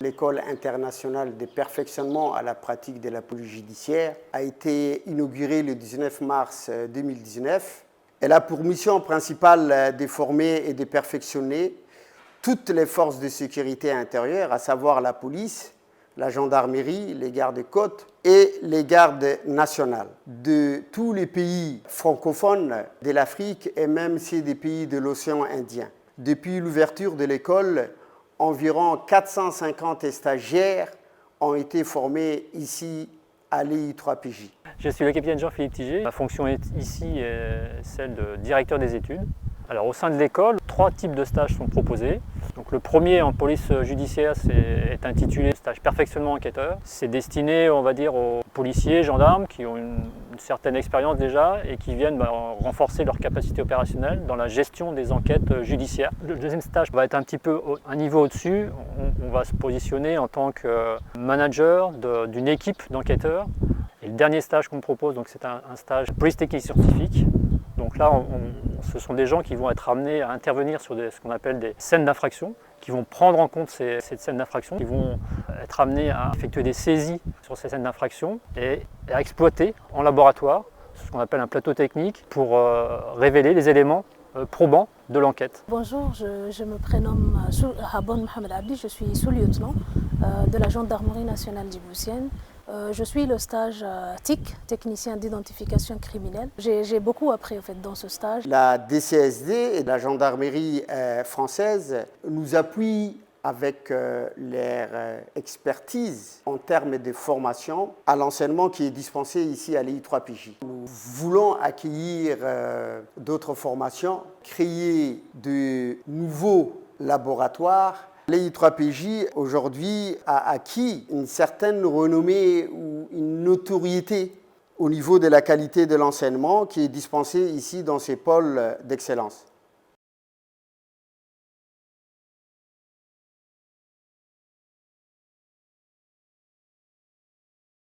L'école internationale de perfectionnement à la pratique de la police judiciaire a été inaugurée le 19 mars 2019. Elle a pour mission principale de former et de perfectionner toutes les forces de sécurité intérieure, à savoir la police, la gendarmerie, les gardes-côtes et les gardes nationales de tous les pays francophones de l'Afrique et même ceux des pays de l'océan Indien. Depuis l'ouverture de l'école, environ 450 stagiaires ont été formés ici à l'EI3PJ. Je suis le capitaine Jean-Philippe Tiger. Ma fonction ici est celle de directeur des études. Alors, au sein de l'école, 3 types de stages sont proposés. Donc, le premier en police judiciaire est intitulé stage perfectionnement enquêteur. C'est destiné, on va dire, aux policiers, gendarmes qui ont une certaine expérience déjà et qui viennent renforcer leur capacité opérationnelle dans la gestion des enquêtes judiciaires. Le deuxième stage va être un petit peu un niveau au-dessus. On va se positionner en tant que manager d'une équipe d'enquêteurs. Et le dernier stage qu'on propose, c'est un stage police technique scientifique. Donc là, ce sont des gens qui vont être amenés à intervenir sur ce qu'on appelle des scènes d'infraction, qui vont prendre en compte ces scènes d'infraction, qui vont être amenés à effectuer des saisies sur ces scènes d'infraction et à exploiter en laboratoire ce qu'on appelle un plateau technique pour révéler les éléments probants de l'enquête. Bonjour, je me prénomme Habon Mohamed Abdi, je suis sous-lieutenant de la gendarmerie nationale djiboutienne. Je suis le stage TIC, technicien d'identification criminelle. J'ai beaucoup appris en fait, dans ce stage. La DCSD et la gendarmerie française nous appuient avec leur expertise en termes de formation à l'enseignement qui est dispensé ici à l'EI3PJ. Nous voulons accueillir d'autres formations, créer de nouveaux laboratoires. L'EI3PJ aujourd'hui a acquis une certaine renommée ou une notoriété au niveau de la qualité de l'enseignement qui est dispensé ici dans ces pôles d'excellence.